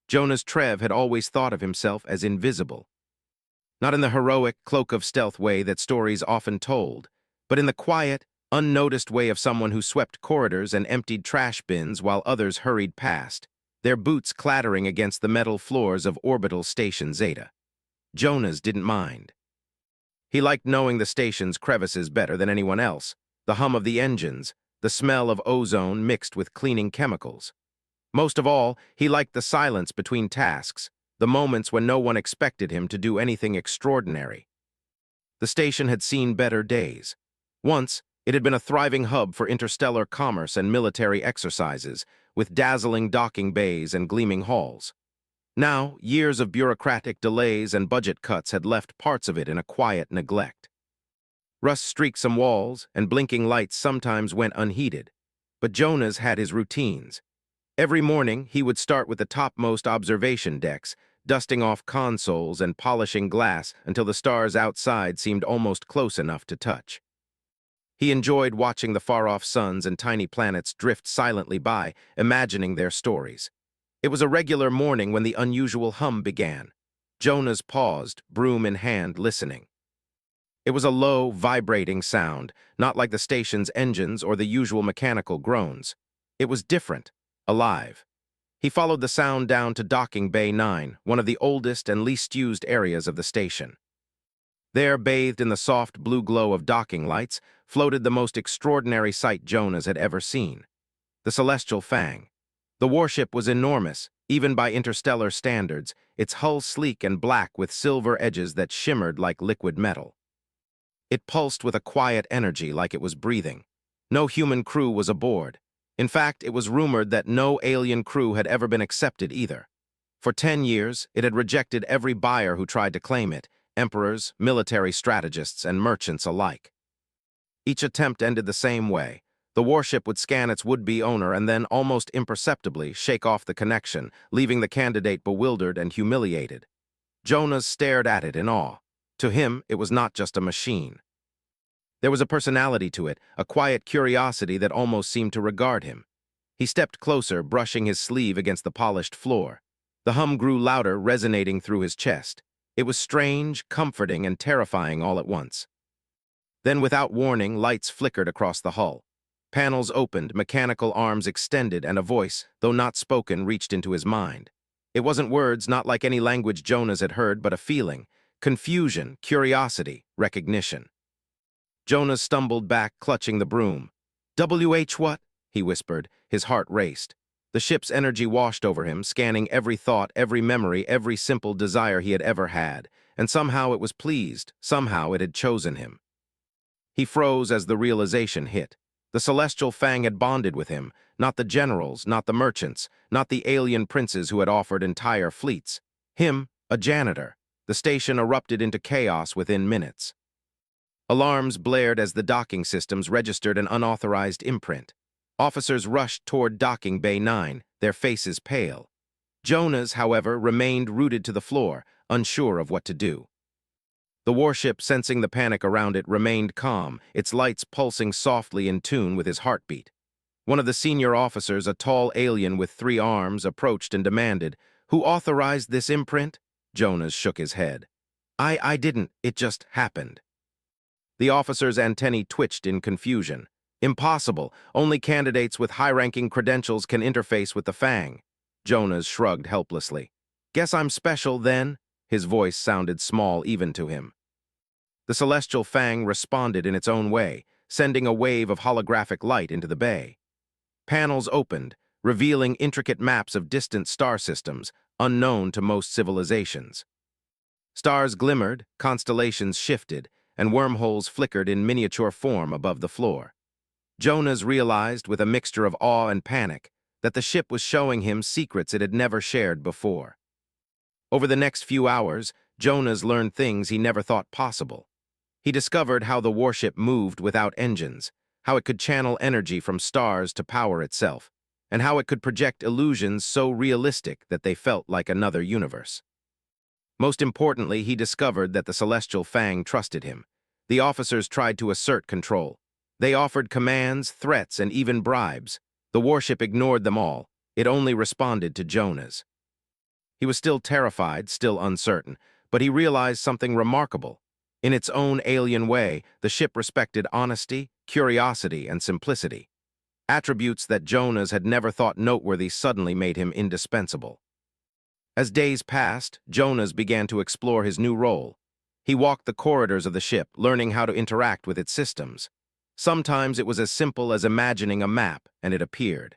Jonas Trev had always thought of himself as invisible. Not in the heroic, cloak-of-stealth way that stories often told, but in the quiet, unnoticed way of someone who swept corridors and emptied trash bins while others hurried past, their boots clattering against the metal floors of Orbital Station Zeta. Jonas didn't mind. He liked knowing the station's crevices better than anyone else, the hum of the engines, the smell of ozone mixed with cleaning chemicals. Most of all, he liked the silence between tasks, the moments when no one expected him to do anything extraordinary. The station had seen better days. Once, it had been a thriving hub for interstellar commerce and military exercises, with dazzling docking bays and gleaming halls. Now, years of bureaucratic delays and budget cuts had left parts of it in a quiet neglect. Rust streaked some walls, and blinking lights sometimes went unheeded. But Jonas had his routines. Every morning, he would start with the topmost observation decks, dusting off consoles and polishing glass until the stars outside seemed almost close enough to touch. He enjoyed watching the far-off suns and tiny planets drift silently by, imagining their stories. It was a regular morning when the unusual hum began. Jonas paused, broom in hand, listening. It was a low, vibrating sound, not like the station's engines or the usual mechanical groans. It was different, alive. He followed the sound down to Docking Bay 9, one of the oldest and least used areas of the station. There, bathed in the soft blue glow of docking lights, floated the most extraordinary sight Jonas had ever seen. The Celestial Fang. The warship was enormous, even by interstellar standards, its hull sleek and black with silver edges that shimmered like liquid metal. It pulsed with a quiet energy like it was breathing. No human crew was aboard. In fact, it was rumored that no alien crew had ever been accepted either. For 10 years, it had rejected every buyer who tried to claim it, emperors, military strategists, and merchants alike. Each attempt ended the same way. The warship would scan its would-be owner and then, almost imperceptibly, shake off the connection, leaving the candidate bewildered and humiliated. Jonas stared at it in awe. To him, it was not just a machine. There was a personality to it, a quiet curiosity that almost seemed to regard him. He stepped closer, brushing his sleeve against the polished floor. The hum grew louder, resonating through his chest. It was strange, comforting, and terrifying all at once. Then, without warning, lights flickered across the hull. Panels opened, mechanical arms extended, and a voice, though not spoken, reached into his mind. It wasn't words, not like any language Jonas had heard, but a feeling. Confusion, curiosity, recognition. Jonas stumbled back, clutching the broom. "WH what?" he whispered. His heart raced. The ship's energy washed over him, scanning every thought, every memory, every simple desire he had ever had. And somehow it was pleased, somehow it had chosen him. He froze as the realization hit. The Celestial Fang had bonded with him, not the generals, not the merchants, not the alien princes who had offered entire fleets. Him, a janitor. The station erupted into chaos within minutes. Alarms blared as the docking systems registered an unauthorized imprint. Officers rushed toward Docking Bay 9, their faces pale. Jonas, however, remained rooted to the floor, unsure of what to do. The warship, sensing the panic around it, remained calm, its lights pulsing softly in tune with his heartbeat. One of the senior officers, a tall alien with 3 arms, approached and demanded, "Who authorized this imprint?" Jonas shook his head. I didn't. It just happened." The officer's antennae twitched in confusion. "Impossible. Only candidates with high-ranking credentials can interface with the Fang." Jonas shrugged helplessly. "Guess I'm special, then?" His voice sounded small even to him. The Celestial Fang responded in its own way, sending a wave of holographic light into the bay. Panels opened, revealing intricate maps of distant star systems, unknown to most civilizations. Stars glimmered, constellations shifted, and wormholes flickered in miniature form above the floor. Jonas realized, with a mixture of awe and panic, that the ship was showing him secrets it had never shared before. Over the next few hours, Jonas learned things he never thought possible. He discovered how the warship moved without engines, how it could channel energy from stars to power itself, and how it could project illusions so realistic that they felt like another universe. Most importantly, he discovered that the Celestial Fang trusted him. The officers tried to assert control. They offered commands, threats, and even bribes. The warship ignored them all. It only responded to Jonas. He was still terrified, still uncertain, but he realized something remarkable. In its own alien way, the ship respected honesty, curiosity, and simplicity. Attributes that Jonas had never thought noteworthy suddenly made him indispensable. As days passed, Jonas began to explore his new role. He walked the corridors of the ship, learning how to interact with its systems. Sometimes it was as simple as imagining a map, and it appeared.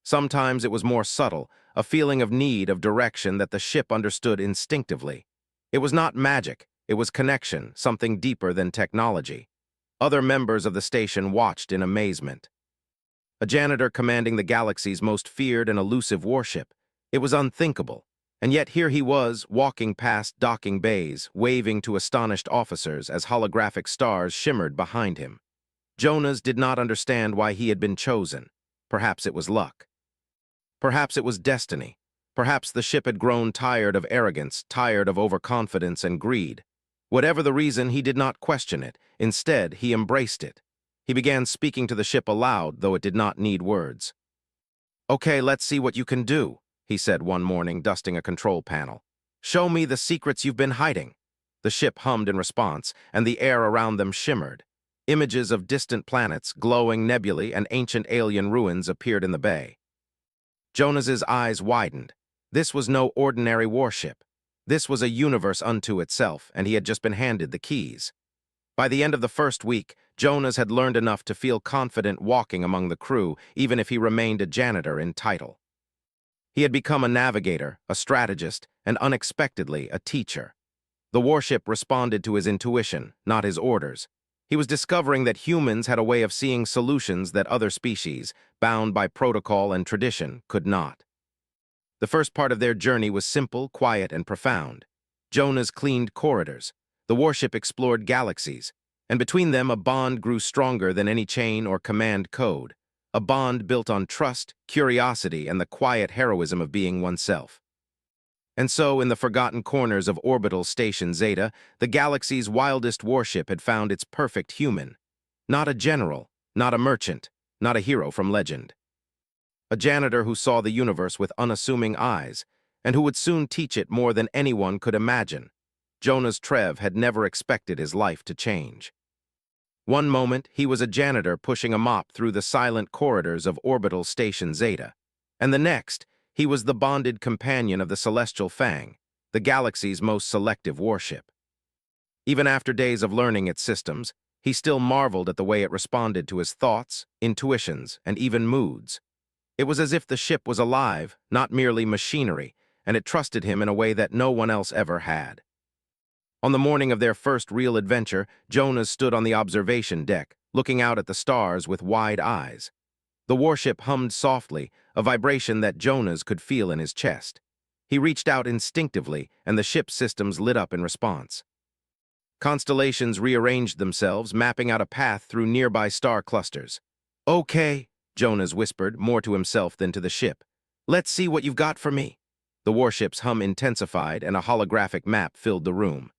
Sometimes it was more subtle, a feeling of need, of direction that the ship understood instinctively. It was not magic, it was connection, something deeper than technology. Other members of the station watched in amazement. A janitor commanding the galaxy's most feared and elusive warship. It was unthinkable. And yet here he was, walking past docking bays, waving to astonished officers as holographic stars shimmered behind him. Jonas did not understand why he had been chosen. Perhaps it was luck. Perhaps it was destiny. Perhaps the ship had grown tired of arrogance, tired of overconfidence and greed. Whatever the reason, he did not question it. Instead, he embraced it. He began speaking to the ship aloud, though it did not need words. "Okay, let's see what you can do," he said one morning, dusting a control panel. "Show me the secrets you've been hiding." The ship hummed in response, and the air around them shimmered. Images of distant planets, glowing nebulae, and ancient alien ruins appeared in the bay. Jonas's eyes widened. This was no ordinary warship. This was a universe unto itself, and he had just been handed the keys. By the end of the first week, Jonas had learned enough to feel confident walking among the crew, even if he remained a janitor in title. He had become a navigator, a strategist, and unexpectedly, a teacher. The warship responded to his intuition, not his orders. He was discovering that humans had a way of seeing solutions that other species, bound by protocol and tradition, could not. The first part of their journey was simple, quiet, and profound. Jonas cleaned corridors. The warship explored galaxies, and between them a bond grew stronger than any chain or command code, a bond built on trust, curiosity, and the quiet heroism of being oneself. And so, in the forgotten corners of orbital station Zeta, the galaxy's wildest warship had found its perfect human. Not a general, not a merchant, not a hero from legend. A janitor who saw the universe with unassuming eyes, and who would soon teach it more than anyone could imagine. Jonas Trev had never expected his life to change. One moment, he was a janitor pushing a mop through the silent corridors of orbital station Zeta, and the next, he was the bonded companion of the Celestial Fang, the galaxy's most selective warship. Even after days of learning its systems, he still marveled at the way it responded to his thoughts, intuitions, and even moods. It was as if the ship was alive, not merely machinery, and it trusted him in a way that no one else ever had. On the morning of their first real adventure, Jonas stood on the observation deck, looking out at the stars with wide eyes. The warship hummed softly, a vibration that Jonas could feel in his chest. He reached out instinctively, and the ship's systems lit up in response. Constellations rearranged themselves, mapping out a path through nearby star clusters. "Okay," Jonas whispered, more to himself than to the ship. "Let's see what you've got for me." The warship's hum intensified, and a holographic map filled the room.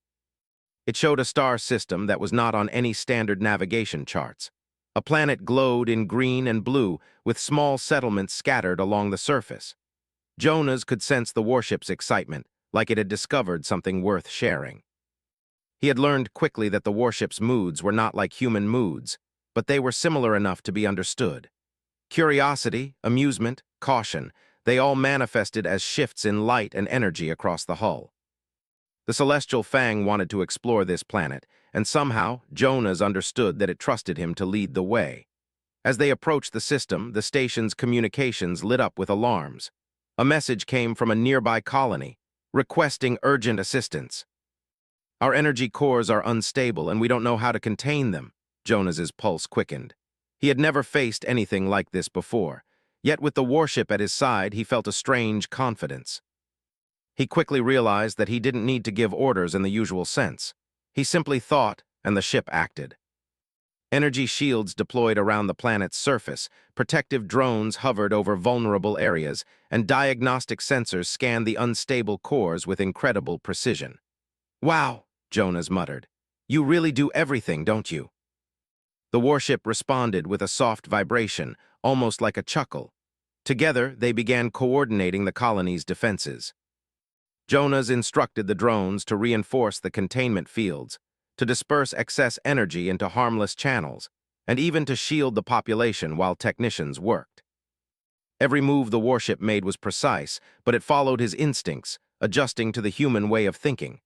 It showed a star system that was not on any standard navigation charts. A planet glowed in green and blue, with small settlements scattered along the surface. Jonas could sense the warship's excitement, like it had discovered something worth sharing. He had learned quickly that the warship's moods were not like human moods, but they were similar enough to be understood. Curiosity, amusement, caution, they all manifested as shifts in light and energy across the hull. The Celestial Fang wanted to explore this planet, and somehow Jonas understood that it trusted him to lead the way. As they approached the system, the station's communications lit up with alarms. A message came from a nearby colony, requesting urgent assistance. "Our energy cores are unstable, and we don't know how to contain them." Jonas's pulse quickened. He had never faced anything like this before, yet with the warship at his side, he felt a strange confidence. He quickly realized that he didn't need to give orders in the usual sense. He simply thought, and the ship acted. Energy shields deployed around the planet's surface, protective drones hovered over vulnerable areas, and diagnostic sensors scanned the unstable cores with incredible precision. "Wow," Jonas muttered. "You really do everything, don't you?" The warship responded with a soft vibration, almost like a chuckle. Together, they began coordinating the colony's defenses. Jonas instructed the drones to reinforce the containment fields, to disperse excess energy into harmless channels, and even to shield the population while technicians worked. Every move the warship made was precise, but it followed his instincts, adjusting to the human way of thinking.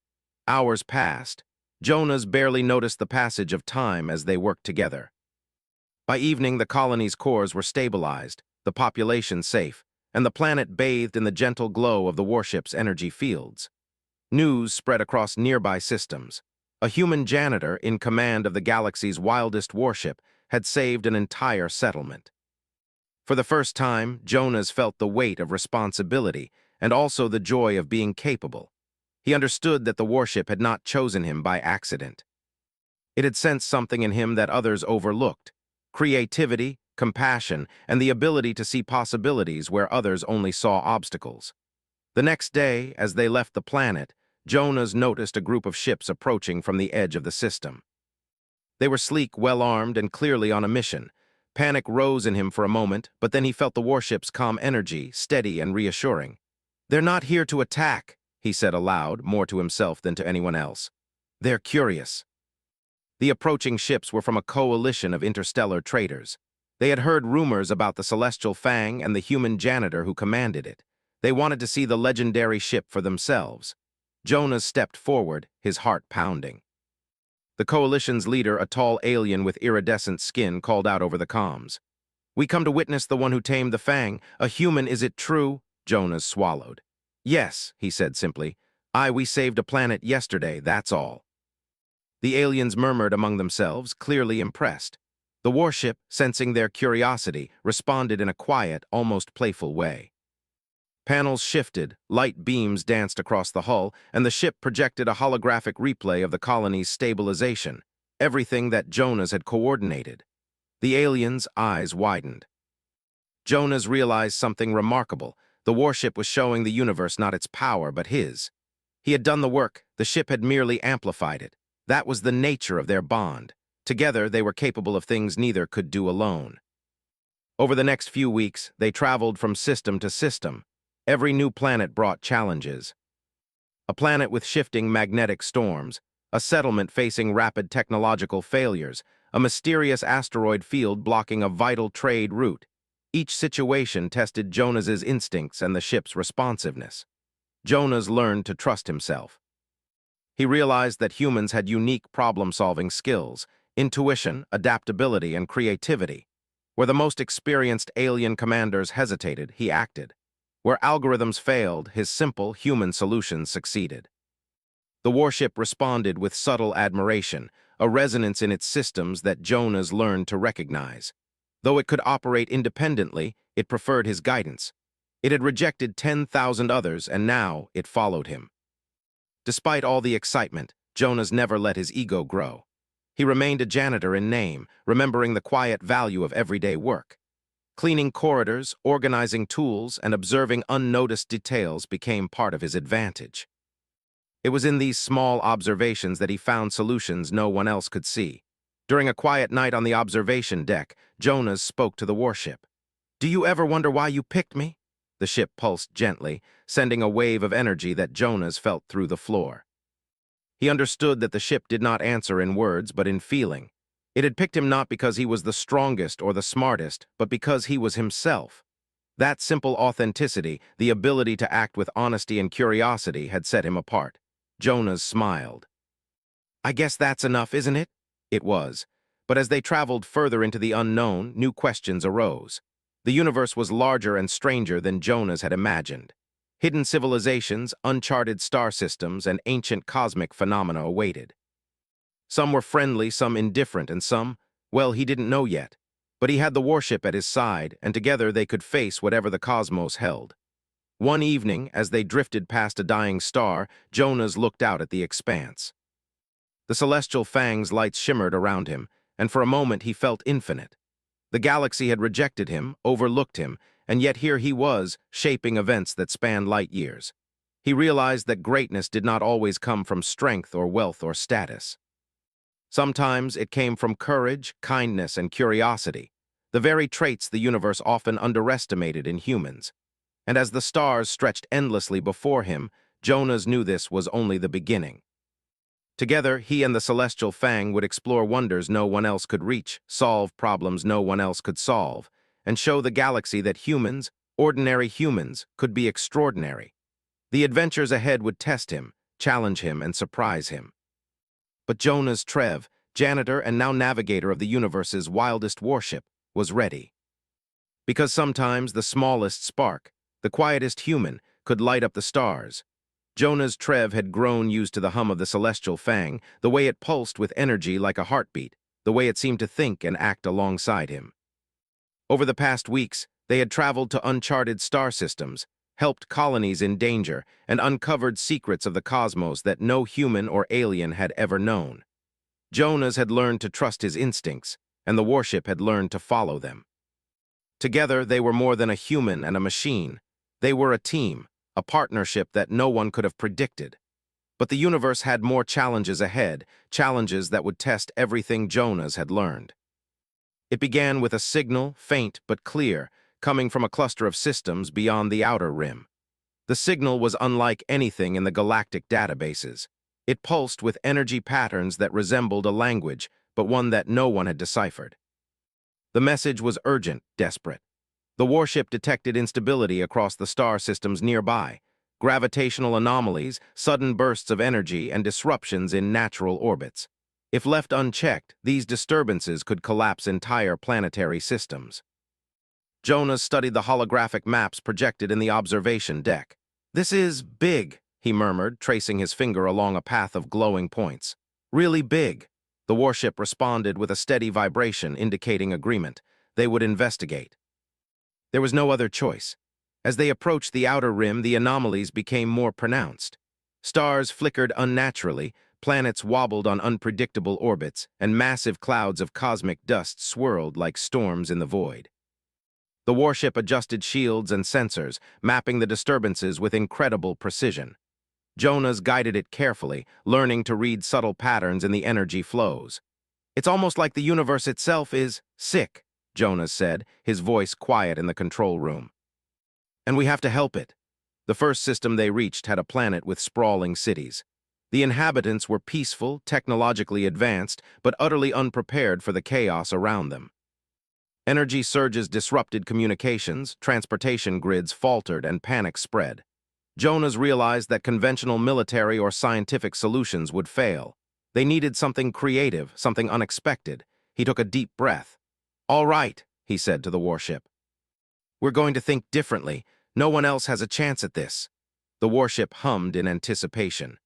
Hours passed. Jonas barely noticed the passage of time as they worked together. By evening, the colony's cores were stabilized, the population safe, and the planet bathed in the gentle glow of the warship's energy fields. News spread across nearby systems. A human janitor in command of the galaxy's wildest warship had saved an entire settlement. For the first time, Jonas felt the weight of responsibility and also the joy of being capable. He understood that the warship had not chosen him by accident. It had sensed something in him that others overlooked: creativity, compassion, and the ability to see possibilities where others only saw obstacles. The next day, as they left the planet, Jonas noticed a group of ships approaching from the edge of the system. They were sleek, well-armed, and clearly on a mission. Panic rose in him for a moment, but then he felt the warship's calm energy, steady and reassuring. "They're not here to attack," he said aloud, more to himself than to anyone else. "They're curious." The approaching ships were from a coalition of interstellar traders. They had heard rumors about the Celestial Fang and the human janitor who commanded it. They wanted to see the legendary ship for themselves. Jonas stepped forward, his heart pounding. The coalition's leader, a tall alien with iridescent skin, called out over the comms. "We come to witness the one who tamed the Fang. A human, is it true?" Jonas swallowed. "Yes," he said simply. We saved a planet yesterday, that's all." The aliens murmured among themselves, clearly impressed. The warship, sensing their curiosity, responded in a quiet, almost playful way. Panels shifted, light beams danced across the hull, and the ship projected a holographic replay of the colony's stabilization, everything that Jonas had coordinated. The aliens' eyes widened. Jonas realized something remarkable. The warship was showing the universe not its power, but his. He had done the work, the ship had merely amplified it. That was the nature of their bond. Together, they were capable of things neither could do alone. Over the next few weeks, they traveled from system to system. Every new planet brought challenges. A planet with shifting magnetic storms, a settlement facing rapid technological failures, a mysterious asteroid field blocking a vital trade route. Each situation tested Jonas's instincts and the ship's responsiveness. Jonas learned to trust himself. He realized that humans had unique problem-solving skills: intuition, adaptability, and creativity. Where the most experienced alien commanders hesitated, he acted. Where algorithms failed, his simple human solutions succeeded. The warship responded with subtle admiration, a resonance in its systems that Jonas learned to recognize. Though it could operate independently, it preferred his guidance. It had rejected 10,000 others, and now it followed him. Despite all the excitement, Jonas never let his ego grow. He remained a janitor in name, remembering the quiet value of everyday work. Cleaning corridors, organizing tools, and observing unnoticed details became part of his advantage. It was in these small observations that he found solutions no one else could see. During a quiet night on the observation deck, Jonas spoke to the warship. "Do you ever wonder why you picked me?" The ship pulsed gently, sending a wave of energy that Jonas felt through the floor. He understood that the ship did not answer in words, but in feeling. It had picked him not because he was the strongest or the smartest, but because he was himself. That simple authenticity, the ability to act with honesty and curiosity, had set him apart. Jonas smiled. "I guess that's enough, isn't it?" It was. But as they traveled further into the unknown, new questions arose. The universe was larger and stranger than Jonas had imagined. Hidden civilizations, uncharted star systems, and ancient cosmic phenomena awaited. Some were friendly, some indifferent, and some, well, he didn't know yet. But he had the warship at his side, and together they could face whatever the cosmos held. One evening, as they drifted past a dying star, Jonas looked out at the expanse. The celestial Fang's lights shimmered around him, and for a moment he felt infinite. The galaxy had rejected him, overlooked him, and yet here he was, shaping events that spanned light years. He realized that greatness did not always come from strength or wealth or status. Sometimes it came from courage, kindness, and curiosity, the very traits the universe often underestimated in humans. And as the stars stretched endlessly before him, Jonas knew this was only the beginning. Together, he and the Celestial Fang would explore wonders no one else could reach, solve problems no one else could solve, and show the galaxy that humans, ordinary humans, could be extraordinary. The adventures ahead would test him, challenge him, and surprise him. But Jonas Trev, janitor and now navigator of the universe's wildest warship, was ready. Because sometimes the smallest spark, the quietest human, could light up the stars. Jonas Trev had grown used to the hum of the Celestial Fang, the way it pulsed with energy like a heartbeat, the way it seemed to think and act alongside him. Over the past weeks, they had traveled to uncharted star systems, helped colonies in danger, and uncovered secrets of the cosmos that no human or alien had ever known. Jonas had learned to trust his instincts, and the warship had learned to follow them. Together, they were more than a human and a machine. They were a team, a partnership that no one could have predicted. But the universe had more challenges ahead, challenges that would test everything Jonas had learned. It began with a signal, faint but clear, coming from a cluster of systems beyond the outer rim. The signal was unlike anything in the galactic databases. It pulsed with energy patterns that resembled a language, but one that no one had deciphered. The message was urgent, desperate. The warship detected instability across the star systems nearby, gravitational anomalies, sudden bursts of energy, and disruptions in natural orbits. If left unchecked, these disturbances could collapse entire planetary systems. Jonas studied the holographic maps projected in the observation deck. "This is big," he murmured, tracing his finger along a path of glowing points. "Really big." The warship responded with a steady vibration indicating agreement. They would investigate. There was no other choice. As they approached the outer rim, the anomalies became more pronounced. Stars flickered unnaturally, planets wobbled on unpredictable orbits, and massive clouds of cosmic dust swirled like storms in the void. The warship adjusted shields and sensors, mapping the disturbances with incredible precision. Jonas guided it carefully, learning to read subtle patterns in the energy flows. "It's almost like the universe itself is sick," Jonas said, his voice quiet in the control room. "And we have to help it." The first system they reached had a planet with sprawling cities. The inhabitants were peaceful, technologically advanced, but utterly unprepared for the chaos around them. Energy surges disrupted communications, transportation grids faltered, and panic spread. Jonas realized that conventional military or scientific solutions would fail. They needed something creative, something unexpected. He took a deep breath. "All right," he said to the warship. "We're going to think differently. No one else has a chance at this." The warship hummed in anticipation.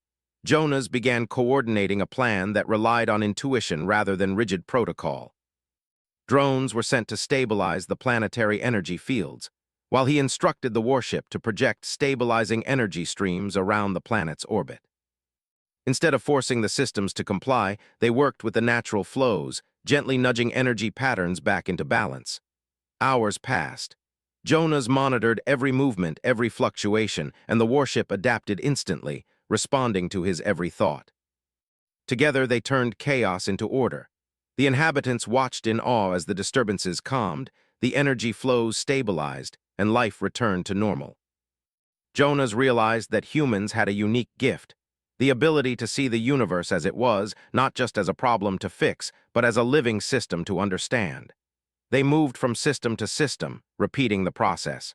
Jonas began coordinating a plan that relied on intuition rather than rigid protocol. Drones were sent to stabilize the planetary energy fields, while he instructed the warship to project stabilizing energy streams around the planet's orbit. Instead of forcing the systems to comply, they worked with the natural flows, gently nudging energy patterns back into balance. Hours passed. Jonas monitored every movement, every fluctuation, and the warship adapted instantly, responding to his every thought. Together, they turned chaos into order. The inhabitants watched in awe as the disturbances calmed, the energy flows stabilized, and life returned to normal. Jonas realized that humans had a unique gift, the ability to see the universe as it was, not just as a problem to fix, but as a living system to understand. They moved from system to system, repeating the process.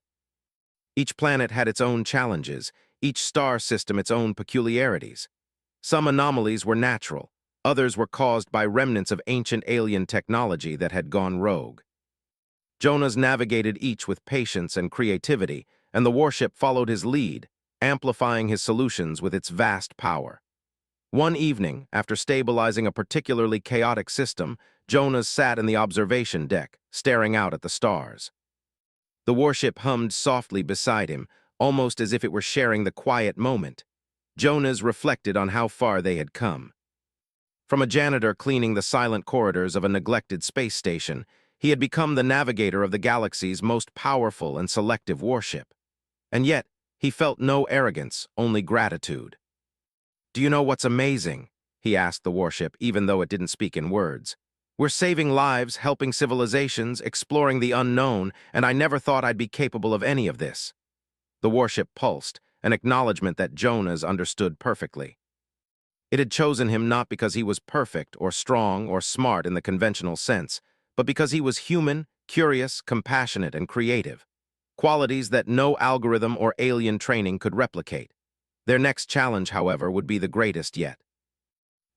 Each planet had its own challenges, each star system its own peculiarities. Some anomalies were natural, others were caused by remnants of ancient alien technology that had gone rogue. Jonas navigated each with patience and creativity, and the warship followed his lead, amplifying his solutions with its vast power. One evening, after stabilizing a particularly chaotic system, Jonas sat in the observation deck, staring out at the stars. The warship hummed softly beside him, almost as if it were sharing the quiet moment. Jonas reflected on how far they had come. From a janitor cleaning the silent corridors of a neglected space station, he had become the navigator of the galaxy's most powerful and selective warship. And yet, he felt no arrogance, only gratitude. "Do you know what's amazing?" he asked the warship, even though it didn't speak in words. "We're saving lives, helping civilizations, exploring the unknown, and I never thought I'd be capable of any of this." The warship pulsed, an acknowledgement that Jonas understood perfectly. It had chosen him not because he was perfect or strong or smart in the conventional sense, but because he was human, curious, compassionate, and creative, qualities that no algorithm or alien training could replicate. Their next challenge, however, would be the greatest yet.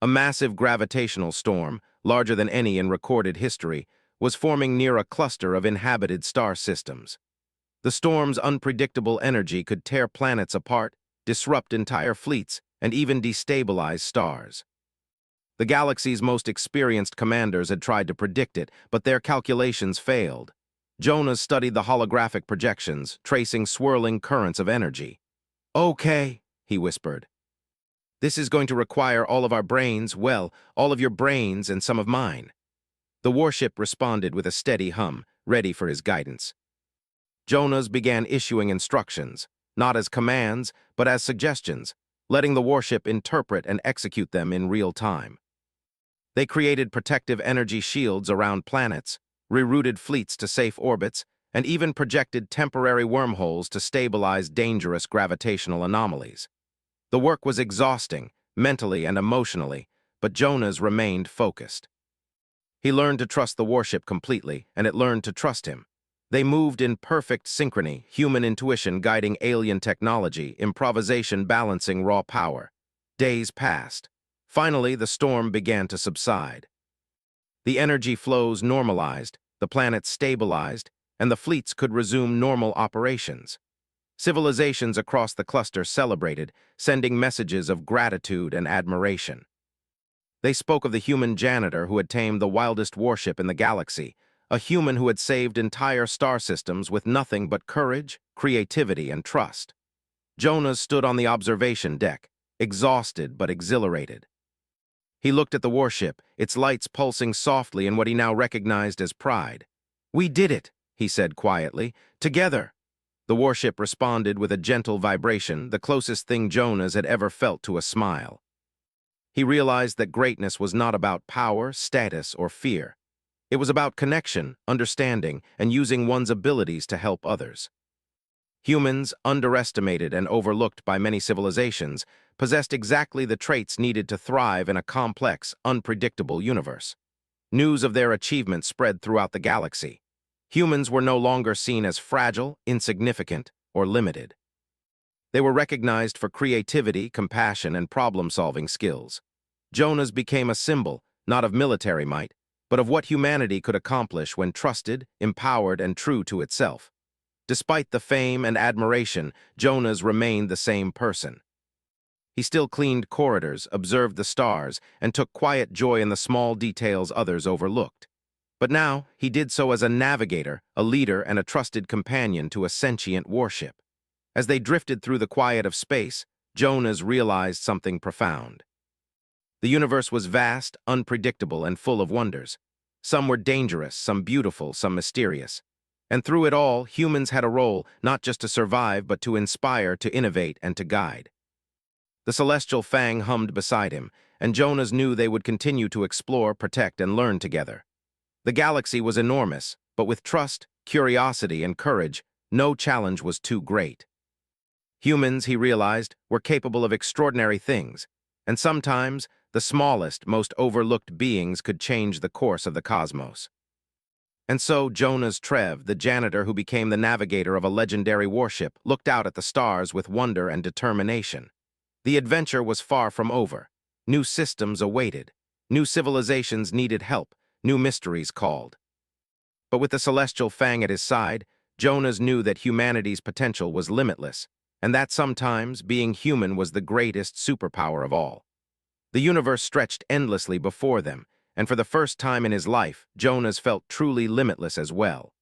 A massive gravitational storm, larger than any in recorded history, was forming near a cluster of inhabited star systems. The storm's unpredictable energy could tear planets apart, disrupt entire fleets, and even destabilize stars. The galaxy's most experienced commanders had tried to predict it, but their calculations failed. Jonas studied the holographic projections, tracing swirling currents of energy. "Okay," he whispered. "This is going to require all of our brains, well, all of your brains and some of mine." The warship responded with a steady hum, ready for his guidance. Jonas began issuing instructions, not as commands, but as suggestions, letting the warship interpret and execute them in real time. They created protective energy shields around planets, rerouted fleets to safe orbits, and even projected temporary wormholes to stabilize dangerous gravitational anomalies. The work was exhausting, mentally and emotionally, but Jonas remained focused. He learned to trust the warship completely, and it learned to trust him. They moved in perfect synchrony, human intuition guiding alien technology, improvisation balancing raw power. Days passed. Finally, the storm began to subside. The energy flows normalized, the planets stabilized, and the fleets could resume normal operations. Civilizations across the cluster celebrated, sending messages of gratitude and admiration. They spoke of the human janitor who had tamed the wildest warship in the galaxy, a human who had saved entire star systems with nothing but courage, creativity, and trust. Jonas stood on the observation deck, exhausted but exhilarated. He looked at the warship, its lights pulsing softly in what he now recognized as pride. "We did it," he said quietly. "Together." The warship responded with a gentle vibration, the closest thing Jonas had ever felt to a smile. He realized that greatness was not about power, status, or fear. It was about connection, understanding, and using one's abilities to help others. Humans, underestimated and overlooked by many civilizations, possessed exactly the traits needed to thrive in a complex, unpredictable universe. News of their achievements spread throughout the galaxy. Humans were no longer seen as fragile, insignificant, or limited. They were recognized for creativity, compassion, and problem-solving skills. Jonas became a symbol, not of military might, but of what humanity could accomplish when trusted, empowered, and true to itself. Despite the fame and admiration, Jonas remained the same person. He still cleaned corridors, observed the stars, and took quiet joy in the small details others overlooked. But now, he did so as a navigator, a leader, and a trusted companion to a sentient warship. As they drifted through the quiet of space, Jonas realized something profound. The universe was vast, unpredictable, and full of wonders. Some were dangerous, some beautiful, some mysterious. And through it all, humans had a role, not just to survive, but to inspire, to innovate, and to guide. The celestial fang hummed beside him, and Jonas knew they would continue to explore, protect, and learn together. The galaxy was enormous, but with trust, curiosity, and courage, no challenge was too great. Humans, he realized, were capable of extraordinary things, and sometimes the smallest, most overlooked beings could change the course of the cosmos. And so Jonas Trev, the janitor who became the navigator of a legendary warship, looked out at the stars with wonder and determination. The adventure was far from over. New systems awaited. New civilizations needed help. New mysteries called. But with the celestial fang at his side, Jonas knew that humanity's potential was limitless, and that sometimes being human was the greatest superpower of all. The universe stretched endlessly before them, and for the first time in his life, Jonas felt truly limitless as well.